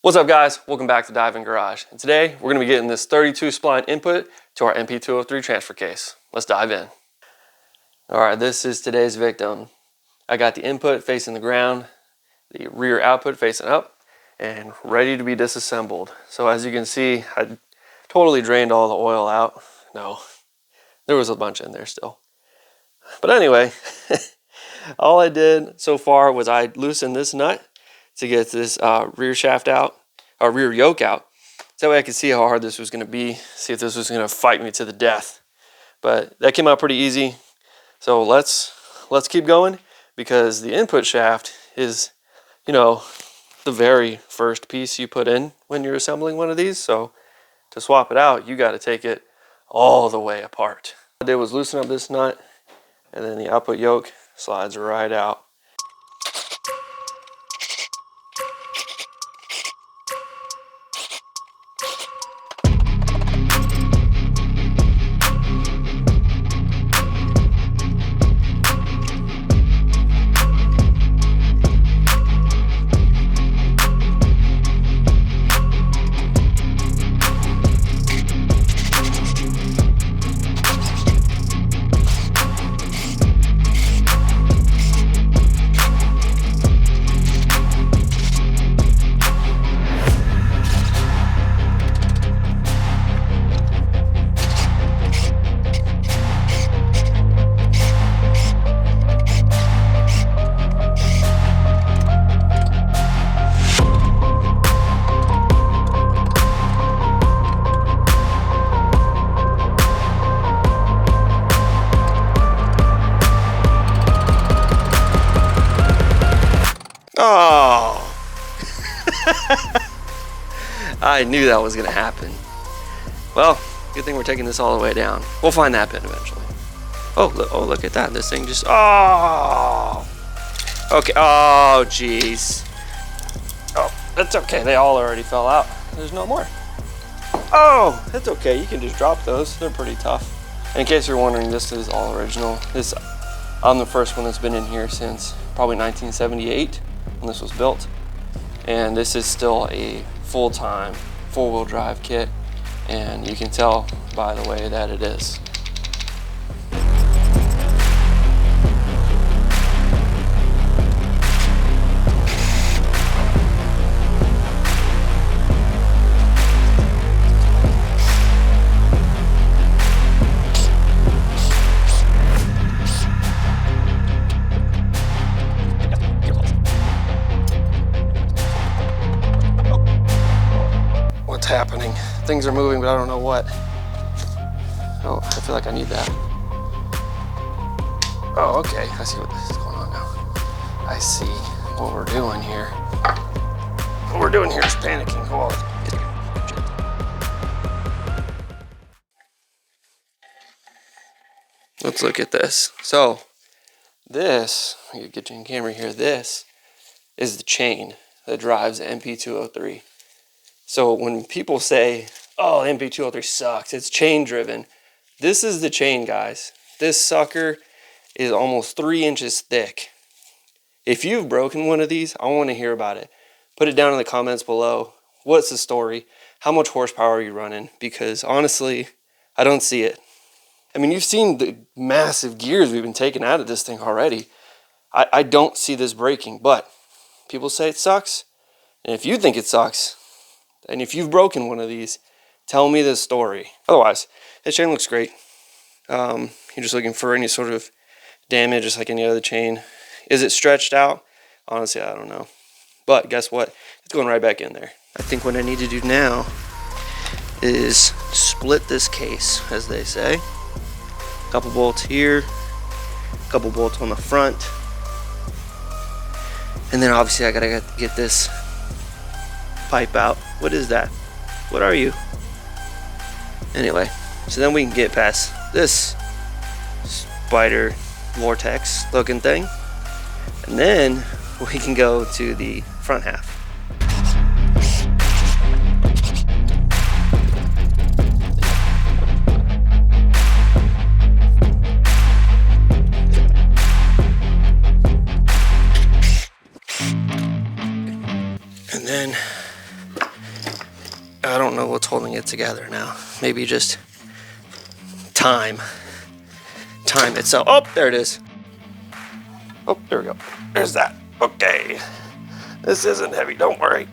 What's up guys, welcome back to Dive In Garage. And today we're going to be getting this 32 spline input to our NP203 transfer case. Let's dive in. Alright, this is today's victim. I got the input facing the ground, the rear output facing up, and ready to be disassembled. So as you can see, I totally drained all the oil out. No, there was a bunch in there still. But anyway, all I did so far was I loosened this nut to get this rear shaft out, or rear yoke out. So that way I could see how hard this was going to be, see if this was going to fight me to the death. But that came out pretty easy. So let's keep going, because the input shaft is, you know, the very first piece you put in when you're assembling one of these. So to swap it out, you got to take it all the way apart. What I did was loosen up this nut, and then the output yoke slides right out. Oh, I knew that was gonna happen. Well, good thing we're taking this all the way down. We'll find that pin eventually. Oh, look at that. This thing just, oh. Okay, oh, jeez. Oh, that's okay. They all already fell out. There's no more. Oh, that's okay. You can just drop those. They're pretty tough. And in case you're wondering, this is all original. I'm the first one that's been in here since probably 1978. When this was built, and this is still a full-time four-wheel drive kit, and you can tell by the way that it is. Happening. Things are moving, but I don't know what. Oh, I feel like I need that. Oh, okay. I see what this is going on now. I see what we're doing here. What we're doing here is panicking. Oh, let's look at this. So, this, I'm gonna get you in camera here. This is the chain that drives the NP203. So when people say, oh, NP203 sucks, it's chain driven, this is the chain, guys. This sucker is almost 3 inches thick. If you've broken one of these, I want to hear about it. Put it down in the comments below. What's the story? How much horsepower are you running? Because honestly, I don't see it. I mean, you've seen the massive gears we've been taking out of this thing already. I don't see this breaking, but people say it sucks. And if you think it sucks, and if you've broken one of these, tell me the story. Otherwise, this chain looks great. You're just looking for any sort of damage, just like any other chain. Is it stretched out? Honestly, I don't know. But guess what? It's going right back in there. I think what I need to do now is split this case, as they say. A couple bolts here, a couple bolts on the front. And then obviously I gotta get this pipe out. What is that? What are you? Anyway, so then we can get past this spider vortex looking thing, and then we can go to the front half. And then I don't know what's holding it together now. Maybe just time. Time itself. Oh, there it is. Oh, there we go. There's that. Okay. This isn't heavy, don't worry.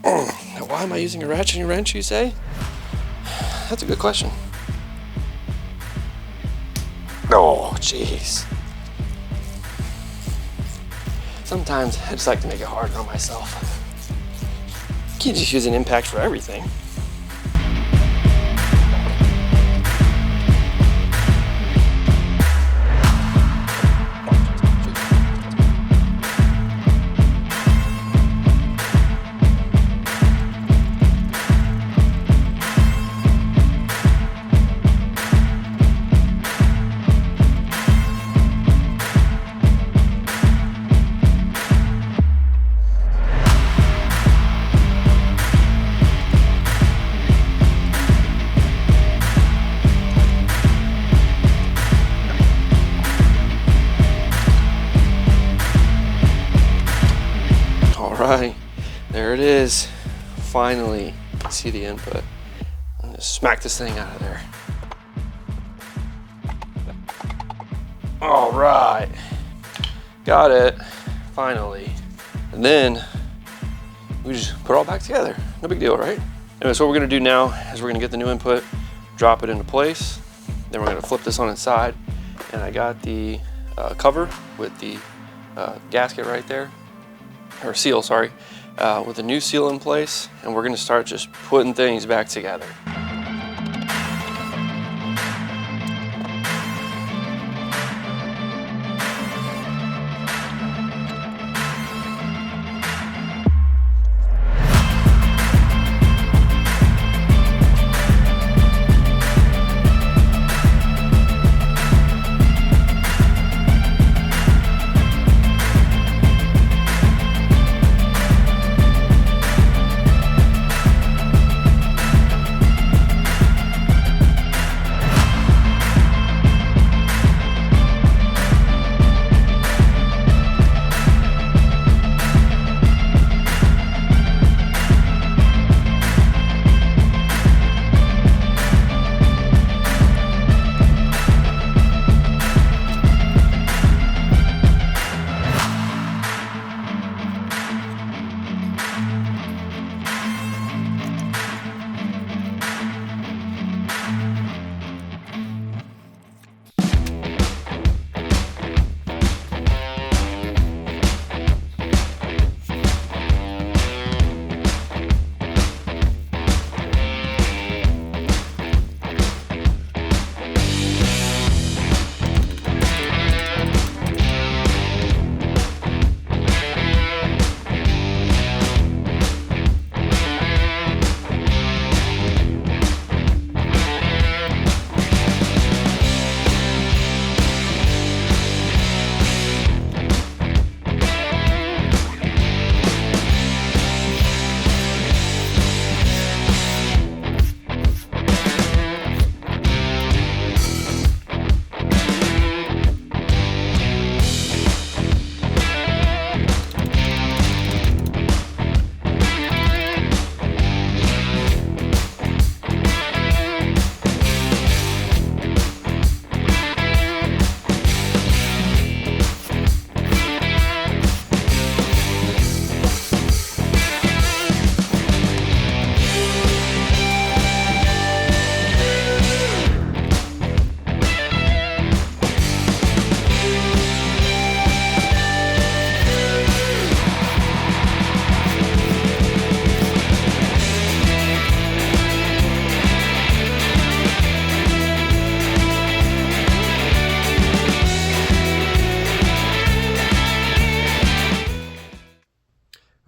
Now, why am I using a ratchet and wrench, you say? That's a good question. Oh, jeez. Sometimes I just like to make it harder on myself. Can't just use an impact for everything. Alright, there it is. Finally, you can see the input. I'm gonna smack this thing out of there. Alright, got it, finally. And then we just put it all back together. No big deal, right? Anyway, so what we're gonna do now is we're gonna get the new input, drop it into place, then we're gonna flip this on its side. And I got the cover with the gasket right there. Or seal, sorry, with a new seal in place, and we're gonna start just putting things back together.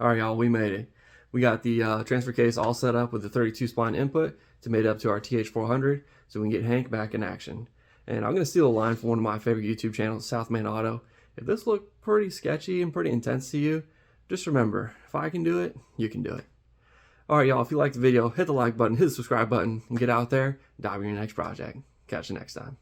All right, y'all, we made it. We got the transfer case all set up with the 32 spline input to mate up to our TH400 so we can get Hank back in action. And I'm going to steal a line from one of my favorite YouTube channels, Southman Auto. If this looked pretty sketchy and pretty intense to you, just remember, if I can do it, you can do it. All right, y'all, if you liked the video, hit the like button, hit the subscribe button, and get out there, dive in your next project. Catch you next time.